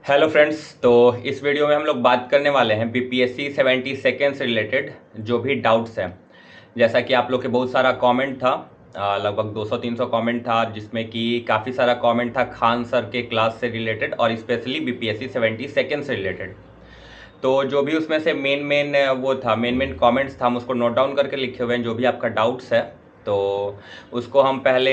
Hello friends. तो इस video में हम लोग बात करने वाले हैं बीपीएससी 72 से रिलेटेड जो भी डाउट्स हैं। जैसा कि आप लोग के बहुत सारा कमेंट था, लगभग 200-300 कमेंट था, जिसमें कि काफ़ी सारा कमेंट था खान सर के क्लास से रिलेटेड और स्पेशली बीपीएससी 72 से रिलेटेड। तो जो भी उसमें से मेन मेन वो था, मेन मेन कमेंट्स था, हम उसको नोट डाउन करके लिखे हुए हैं जो भी आपका डाउट्स है। तो उसको हम पहले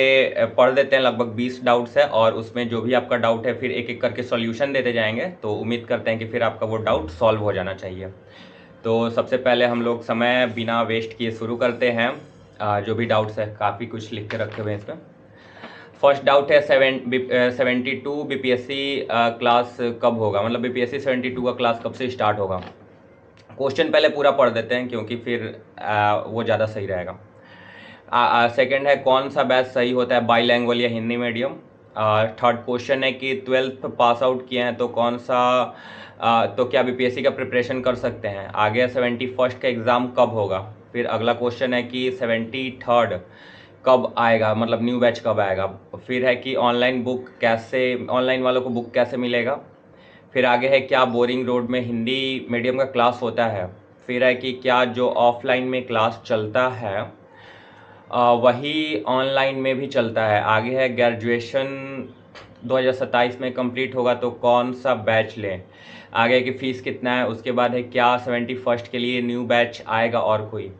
पढ़ देते हैं। लगभग 20 डाउट्स है और उसमें जो भी आपका डाउट है फिर एक एक करके सॉल्यूशन देते जाएंगे। तो उम्मीद करते हैं कि फिर आपका वो डाउट सॉल्व हो जाना चाहिए। तो सबसे पहले हम लोग समय बिना वेस्ट किए शुरू करते हैं। जो भी डाउट्स है, काफ़ी कुछ लिख के रखे हुए हैं इसमें। फर्स्ट डाउट है 72 बीपीएससी क्लास कब होगा, मतलब बीपीएससी 72 का क्लास कब से स्टार्ट होगा। क्वेश्चन पहले पूरा पढ़ देते हैं क्योंकि फिर वो ज़्यादा सही रहेगा। सेकंड है कौन सा बैच सही होता है, बाईलैंग्वेज या हिंदी मीडियम। थर्ड क्वेश्चन है कि 12th पास आउट किए हैं तो कौन सा तो क्या बीपीएससी का प्रिपरेशन कर सकते हैं। आगे 71st का एग्ज़ाम कब होगा। फिर अगला क्वेश्चन है कि 73rd कब आएगा, मतलब न्यू बैच कब आएगा। फिर है कि ऑनलाइन बुक कैसे, ऑनलाइन वालों को बुक कैसे मिलेगा। फिर आगे है क्या बोरिंग रोड में हिंदी मीडियम का क्लास होता है। फिर है कि क्या जो ऑफलाइन में क्लास चलता है वही ऑनलाइन में भी चलता है। आगे है ग्रेजुएशन 2027 में कंप्लीट होगा तो कौन सा बैच लें। आगे है कि फ़ीस कितना है। उसके बाद है क्या 71st के लिए न्यू बैच आएगा और कोई।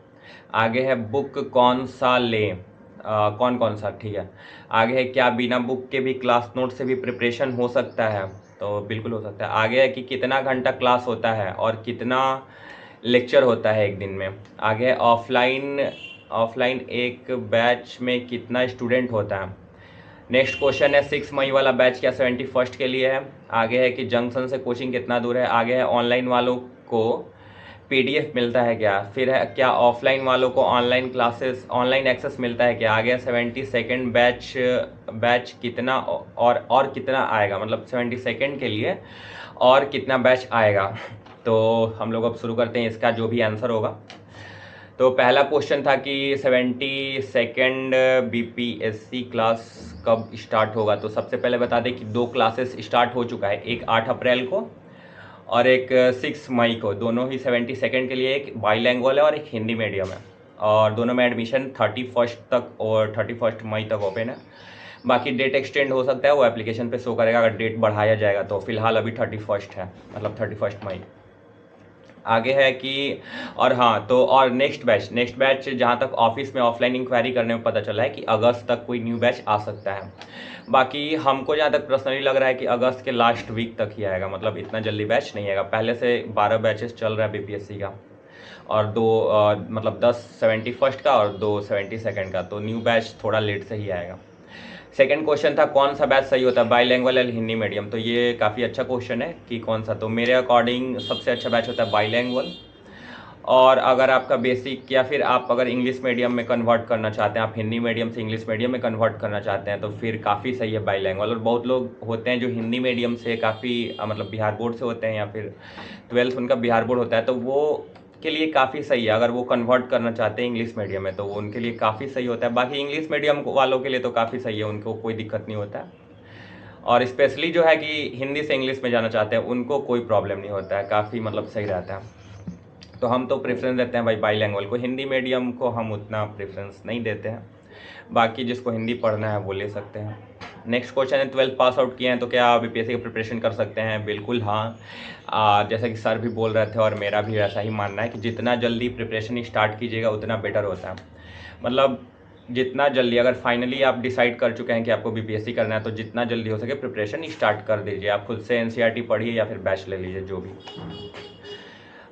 आगे है बुक कौन सा लें, कौन कौन सा, ठीक है। आगे है क्या बिना बुक के भी क्लास नोट से भी प्रिपरेशन हो सकता है, तो बिल्कुल हो सकता है। आगे है कि कितना घंटा क्लास होता है और कितना लेक्चर होता है एक दिन में। आगे है ऑफलाइन ऑफलाइन एक बैच में कितना स्टूडेंट होता है। नेक्स्ट क्वेश्चन है 6 मई वाला बैच क्या 71st के लिए है। आगे है कि जंक्शन से कोचिंग कितना दूर है। आगे है ऑनलाइन वालों को पीडीएफ मिलता है क्या। फिर है क्या ऑफलाइन वालों को ऑनलाइन क्लासेस, ऑनलाइन एक्सेस मिलता है क्या। आगे 72nd बैच कितना और कितना आएगा, मतलब 72nd के लिए और कितना बैच आएगा। तो हम लोग अब शुरू करते हैं इसका जो भी आंसर होगा। तो पहला क्वेश्चन था कि 72nd बीपीएससी क्लास कब स्टार्ट होगा। तो सबसे पहले बता दें कि 2 क्लासेस स्टार्ट हो चुका है, एक 8 अप्रैल को और एक 6 मई को। दोनों ही 72nd के लिए, एक बाईलैंग्वेज है और एक हिंदी मीडियम है। और दोनों में एडमिशन 31st तक और 31st मई तक ओपन है। बाकी डेट एक्सटेंड हो सकता है, वो एप्लीकेशन पे शो करेगा। अगर डेट बढ़ाया जाएगा तो फिलहाल अभी 31st है, मतलब 31st मई। आगे है कि और हाँ, तो और नेक्स्ट बैच जहाँ तक ऑफिस में ऑफलाइन इंक्वायरी करने में पता चला है कि अगस्त तक कोई न्यू बैच आ सकता है। बाकी हमको जहाँ तक पर्सनली लग रहा है कि अगस्त के लास्ट वीक तक ही आएगा, मतलब इतना जल्दी बैच नहीं आएगा। पहले से 12 बैचेस चल रहा है बीपीएससी का और 2 मतलब 10 71st का और 2 72nd का, तो न्यू बैच थोड़ा लेट से ही आएगा। सेकंड क्वेश्चन था कौन सा बैच सही होता है, बाईलैंग्वेज या हिंदी मीडियम। तो ये काफ़ी अच्छा क्वेश्चन है कि कौन सा। तो मेरे अकॉर्डिंग सबसे अच्छा बैच होता है बाईलैंग्वेज। और अगर आपका बेसिक या फिर आप अगर इंग्लिश मीडियम में कन्वर्ट करना चाहते हैं, आप हिंदी मीडियम से इंग्लिश मीडियम में कन्वर्ट करना चाहते हैं, तो फिर काफ़ी सही है बाईलैंग्वेज। और बहुत लोग होते हैं जो हिंदी मीडियम से काफ़ी मतलब बिहार बोर्ड से होते हैं या फिर 12th उनका बिहार बोर्ड होता है, तो वो के लिए काफ़ी सही है। अगर वो कन्वर्ट करना चाहते हैं इंग्लिश मीडियम में तो वो उनके लिए काफ़ी सही होता है। बाकी इंग्लिश मीडियम वालों के लिए तो काफ़ी सही है, उनको कोई दिक्कत नहीं होता है। और स्पेशली जो है कि हिंदी से इंग्लिश में जाना चाहते हैं उनको कोई प्रॉब्लम नहीं होता है, काफ़ी मतलब सही रहता है। तो हम तो प्रेफरेंस देते हैं भाई बाईलैंग्वेज को, हिंदी मीडियम को हम उतना प्रेफरेंस नहीं देते हैं। बाकी जिसको हिंदी पढ़ना है वो ले सकते हैं। नेक्स्ट क्वेश्चन है 12th पास आउट किए हैं तो क्या बीपीएससी की प्रिपरेशन कर सकते हैं। बिल्कुल हाँ। जैसा कि सर भी बोल रहे थे और मेरा भी ऐसा ही मानना है कि जितना जल्दी प्रिपरेशन स्टार्ट कीजिएगा उतना बेटर होता है। मतलब जितना जल्दी, अगर फाइनली आप डिसाइड कर चुके हैं कि आपको बीपीएससी करना है तो जितना जल्दी हो सके प्रिपरेशन स्टार्ट कर दीजिए। आप खुद से एनसीईआरटी पढ़िए या फिर बैच ले लीजिए जो भी।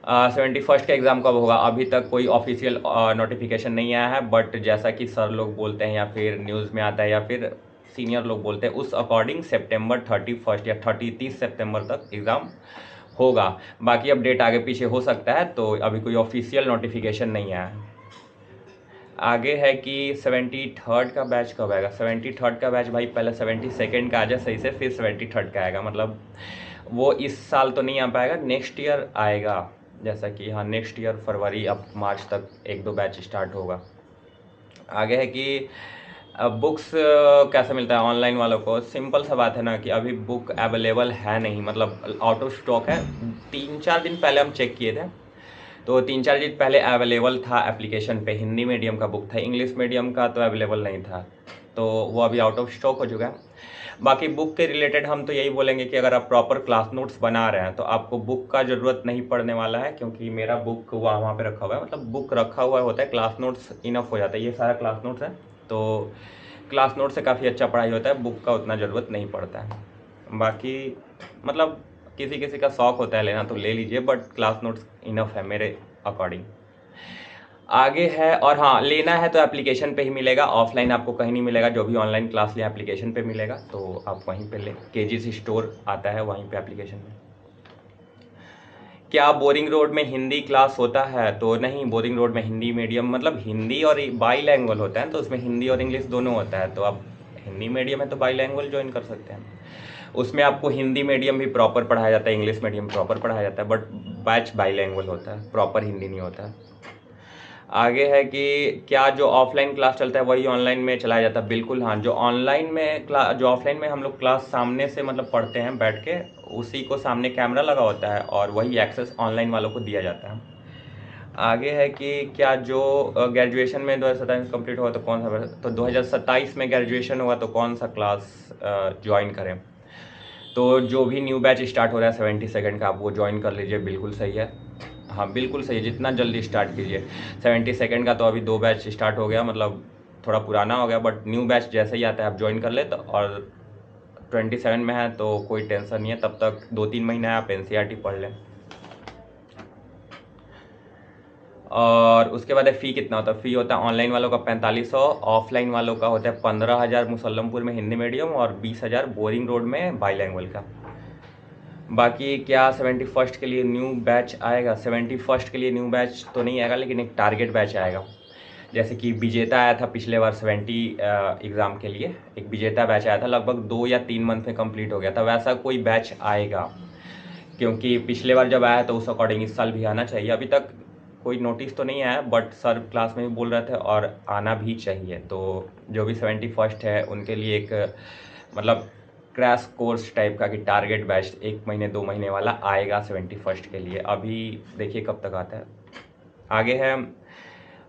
71st का एग्ज़ाम कब होगा, अभी तक कोई ऑफिशियल नोटिफिकेशन नहीं आया है, बट जैसा कि सर लोग बोलते हैं या फिर न्यूज़ में आता है या फिर सीनियर लोग बोलते हैं उस अकॉर्डिंग सितंबर 31st या 30 सितंबर तक एग्ज़ाम होगा। बाकी अब डेट आगे पीछे हो सकता है, तो अभी कोई ऑफिशियल नोटिफिकेशन नहीं आया है। आगे है कि 73rd का बैच कब आएगा। 73rd का बैच भाई पहले 72nd का आ जाए सही से, फिर 73rd का आएगा। मतलब वो इस साल तो नहीं आ पाएगा, नेक्स्ट ईयर आएगा। जैसा कि हाँ, नेक्स्ट ईयर फरवरी अब मार्च तक 1-2 बैच स्टार्ट होगा। आगे है कि अब बुक्स कैसे मिलता है ऑनलाइन वालों को? सिंपल सा बात है ना कि अभी बुक अवेलेबल है नहीं, मतलब आउट ऑफ स्टॉक है। 3-4 दिन पहले हम चेक किए थे, तो 3-4 दिन पहले अवेलेबल था एप्लीकेशन पे। हिंदी मीडियम का बुक था, इंग्लिश मीडियम का तो अवेलेबल नहीं था, तो वो अभी आउट ऑफ स्टॉक हो चुका है। बाकी बुक के रिलेटेड हम तो यही बोलेंगे कि अगर आप प्रॉपर क्लास नोट्स बना रहे हैं तो आपको बुक का ज़रूरत नहीं पड़ने वाला है, क्योंकि मेरा बुक वहाँ पे रखा हुआ है, मतलब बुक रखा हुआ होता है, क्लास नोट्स इनफ हो जाता है। ये सारा क्लास नोट्स है, तो क्लास नोट से काफ़ी अच्छा पढ़ाई होता है, बुक का उतना ज़रूरत नहीं पड़ता है। बाकी मतलब किसी किसी का शौक होता है लेना तो ले लीजिए, बट क्लास नोट्स इनफ है मेरे अकॉर्डिंग। आगे है, और हाँ, लेना है तो एप्लीकेशन पे ही मिलेगा, ऑफलाइन आपको कहीं नहीं मिलेगा। जो भी ऑनलाइन क्लास लिया एप्लीकेशन पे मिलेगा, तो आप वहीं पे लें। केजीस स्टोर आता है वहीं पे एप्लीकेशन में। क्या बोरिंग रोड में हिंदी क्लास होता है? तो नहीं, बोरिंग रोड में हिंदी मीडियम मतलब हिंदी और बाईलैंग्वेज होता है, तो उसमें हिंदी और इंग्लिश दोनों होता है। तो आप हिंदी मीडियम है तो बाईलैंग्वेज ज्वाइन कर सकते हैं। उसमें आपको हिंदी मीडियम भी प्रॉपर पढ़ाया जाता है, इंग्लिश मीडियम प्रॉपर पढ़ाया जाता है, बट बैच बाईलैंग्वेज होता है, प्रॉपर हिंदी नहीं होता है। आगे है कि क्या जो ऑफलाइन क्लास चलता है वही ऑनलाइन में चलाया जाता है? बिल्कुल हाँ, जो ऑफलाइन में हम लोग क्लास सामने से मतलब पढ़ते हैं बैठ के, उसी को सामने कैमरा लगा होता है और वही एक्सेस ऑनलाइन वालों को दिया जाता है। आगे है कि क्या जो ग्रेजुएशन में 2027 कंप्लीट हुआ तो कौन सा, तो 2027 में ग्रेजुएशन हुआ तो कौन सा क्लास ज्वाइन करें? तो जो भी न्यू बैच स्टार्ट हो रहा है 72nd का, आप वो ज्वाइन कर लीजिए, बिल्कुल सही है। हाँ बिल्कुल सही है, जितना जल्दी स्टार्ट कीजिए। 72nd का तो अभी 2 बैच स्टार्ट हो गया, मतलब थोड़ा पुराना हो गया, बट न्यू बैच जैसे ही आता है आप ज्वाइन कर ले। तो और 27 में है तो कोई टेंशन नहीं है, तब तक 2-3 महीने आप एनसीईआरटी पढ़ लें। और उसके बाद फ़ी कितना होता है? फ़ी होता है ऑनलाइन वालों का 4500, ऑफलाइन वालों का होता है 15,000 मुसल्लमपुर में हिंदी मीडियम और 20,000 बोरिंग रोड में बाईलैंग्वेज का। बाकी क्या 71st के लिए न्यू बैच आएगा? 71st के लिए न्यू बैच तो नहीं आएगा, लेकिन एक टारगेट बैच आएगा। जैसे कि विजेता आया था पिछले बार 70 एग्ज़ाम के लिए, एक विजेता बैच आया था, लगभग 2 या 3 मंथ में कंप्लीट हो गया था, वैसा कोई बैच आएगा। क्योंकि पिछले बार जब आया तो उस अकॉर्डिंग इस साल भी आना चाहिए। अभी तक कोई नोटिस तो नहीं आया, बट सर क्लास में भी बोल रहे थे और आना भी चाहिए। तो जो भी 71st है उनके लिए एक मतलब क्रैश कोर्स टाइप का कि टारगेट बैच 1 महीने 2 महीने वाला आएगा 71st के लिए। अभी देखिए कब तक आता है। आगे है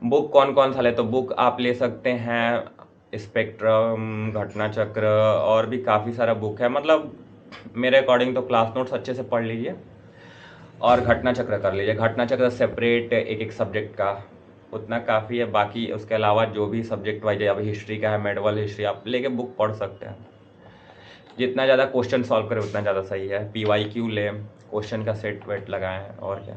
बुक कौन कौन सा ले? तो बुक आप ले सकते हैं स्पेक्ट्रम, घटना चक्र, और भी काफ़ी सारा बुक है। मतलब मेरे अकॉर्डिंग तो क्लास नोट्स अच्छे से पढ़ लीजिए और घटना चक्र कर लीजिए। घटना चक्र सेपरेट एक एक सब्जेक्ट का, उतना काफ़ी है। बाकी उसके अलावा जो भी सब्जेक्ट वाइज है, अभी हिस्ट्री का है, मेडिवल हिस्ट्री, आप लेके बुक पढ़ सकते हैं। जितना ज़्यादा क्वेश्चन सॉल्व करें उतना ज़्यादा सही है। PYQ लें, क्वेश्चन का सेट वेट लगाएं, और क्या।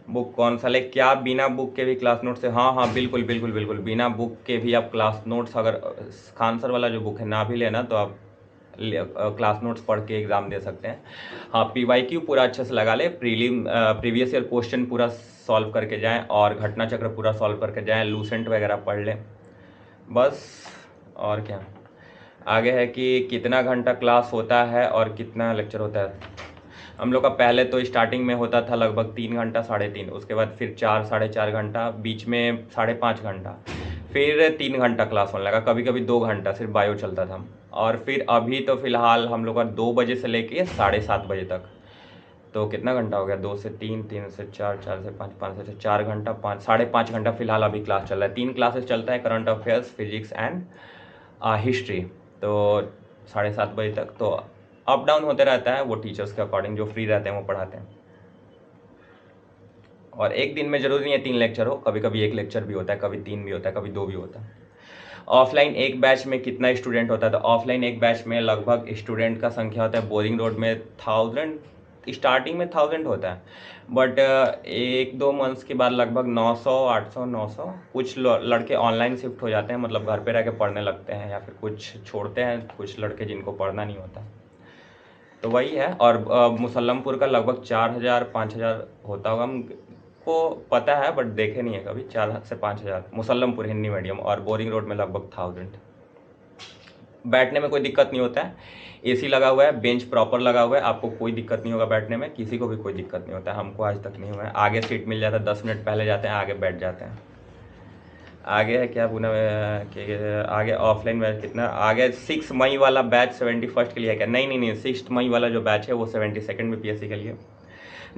बुक कौन सा ले? क्या बिना बुक के भी क्लास नोट से? हाँ हाँ बिल्कुल बिल्कुल बिल्कुल, बिना बुक के भी आप क्लास नोट्स, अगर खान सर वाला जो बुक है ना भी लेना तो आप क्लास नोट्स पढ़ के एग्ज़ाम दे सकते हैं। हाँ, PYQ पूरा अच्छे से लगा ले, प्रीवियस ईयर क्वेश्चन पूरा सॉल्व करके जाएं और घटना चक्र पूरा सॉल्व करके जाएं, लूसेंट वगैरह पढ़ लें, बस। और क्या। आगे है कि कितना घंटा क्लास होता है और कितना लेक्चर होता है? हम लोग का पहले तो स्टार्टिंग में होता था लगभग 3 घंटा 3.5, उसके बाद फिर 4 4.5 घंटा, बीच में 5.5 घंटा, फिर 3 घंटा क्लास होने लगा, कभी कभी 2 घंटा सिर्फ बायो चलता था। और फिर अभी तो फिलहाल हम लोग का 2 बजे से लेके 7:30 बजे तक, तो कितना घंटा हो गया? 2 से 3, 3 से 4, 4 से 5, 5 से 4 घंटा, 5 5.5 घंटा फिलहाल अभी क्लास चल रहा है। 3 क्लासेस चलता है, current affairs, physics and history, तो 7:30 बजे तक। तो अप डाउन होते रहता है, वो टीचर्स के अकॉर्डिंग जो फ्री रहते हैं वो पढ़ाते हैं। और एक दिन में जरूरी नहीं है 3 लेक्चर हो, कभी कभी 1 लेक्चर भी होता है, कभी 3 भी होता है, कभी 2 भी होता है। ऑफलाइन एक बैच में कितना स्टूडेंट होता है? तो ऑफलाइन एक बैच में लगभग स्टूडेंट का संख्या होता है बोरिंग रोड में 1000, स्टार्टिंग में 1000 होता है, बट 1-2 मंथ्स के बाद लगभग 900, 800, 900। कुछ लड़के ऑनलाइन शिफ्ट हो जाते हैं, मतलब घर पे रह के पढ़ने लगते हैं, या फिर कुछ छोड़ते हैं, कुछ लड़के जिनको पढ़ना नहीं होता, तो वही है। और मुसल्लमपुर का लगभग 4000-5000 होता होगा, हमको पता है बट देखे नहीं है कभी। 4 से 5000 मुसल्लमपुर हिंदी मीडियम, और बोरिंग रोड में लगभग 1000। बैठने में कोई दिक्कत नहीं होता है, AC लगा हुआ है, बेंच प्रॉपर लगा हुआ है, आपको कोई दिक्कत नहीं होगा बैठने में, किसी को भी कोई दिक्कत नहीं होता है, हमको आज तक नहीं हुआ है। आगे सीट मिल जाता है, 10 मिनट पहले जाते हैं, आगे बैठ जाते हैं। आगे है क्या पूना कि आगे ऑफलाइन बैच कितना आगे 6 मई वाला बैच 71st के लिए है क्या? नहीं 6 मई वाला जो बैच है वो 72nd बीपीएससी के लिए।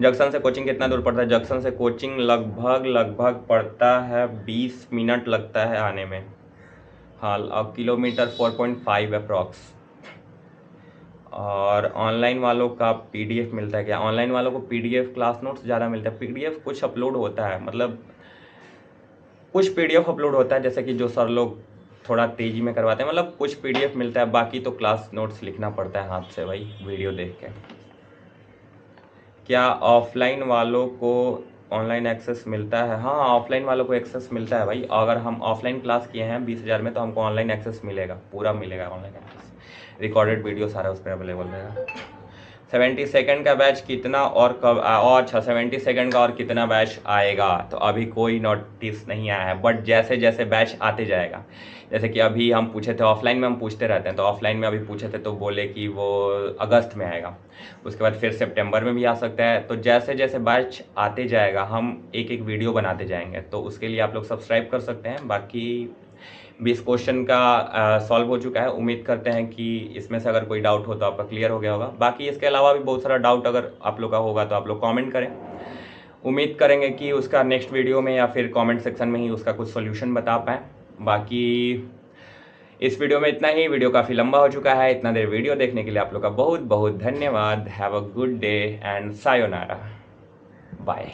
जंक्शन से कोचिंग कितना दूर पड़ता है? जंक्शन से कोचिंग लगभग पड़ता है 20 मिनट लगता है आने में। हाँ, अब किलोमीटर 4.5 अप्रॉक्स। और ऑनलाइन वालों का पीडीएफ मिलता है क्या? ऑनलाइन वालों को पीडीएफ क्लास नोट्स ज़्यादा मिलता है। पीडीएफ कुछ अपलोड होता है, मतलब कुछ पीडीएफ अपलोड होता है, जैसे कि जो सर लोग थोड़ा तेज़ी में करवाते हैं, मतलब कुछ पीडीएफ मिलता है, बाकी तो क्लास नोट्स लिखना पड़ता है हाथ से भाई, वीडियो देख के। क्या ऑफलाइन वालों को ऑनलाइन एक्सेस मिलता है? हाँ, ऑफलाइन वालों को एक्सेस मिलता है भाई। अगर हम ऑफलाइन क्लास किए हैं 20,000 में तो हमको ऑनलाइन एक्सेस मिलेगा, पूरा मिलेगा ऑनलाइन एक्सेस। रिकॉर्डेड वीडियो सारा उस पर अवेलेबल रहेगा। 72nd का बैच कितना और कब और? अच्छा, 72nd का और कितना बैच आएगा? तो अभी कोई नोटिस नहीं आया है, बट जैसे जैसे बैच आते जाएगा, जैसे कि अभी हम पूछे थे ऑफलाइन में, हम पूछते रहते हैं, तो ऑफलाइन में अभी पूछे थे तो बोले कि वो अगस्त में आएगा, उसके बाद फिर सितंबर में भी आ सकता है। तो जैसे जैसे बैच आते जाएगा हम एक एक वीडियो बनाते जाएंगे, तो उसके लिए आप लोग सब्सक्राइब कर सकते हैं। बाकी 20 क्वेश्चन का सॉल्व हो चुका है। उम्मीद करते हैं कि इसमें से अगर कोई डाउट हो तो आपका क्लियर हो गया होगा। बाकी इसके अलावा भी बहुत सारा डाउट अगर आप लोग का होगा तो आप लोग कमेंट करें। उम्मीद करेंगे कि उसका नेक्स्ट वीडियो में या फिर कमेंट सेक्शन में ही उसका कुछ सॉल्यूशन बता पाएँ। बाकी इस वीडियो में इतना ही। वीडियो काफ़ी लंबा हो चुका है। इतना देर वीडियो देखने के लिए आप लोग का बहुत बहुत धन्यवाद। Have a good day and sayonara. Bye.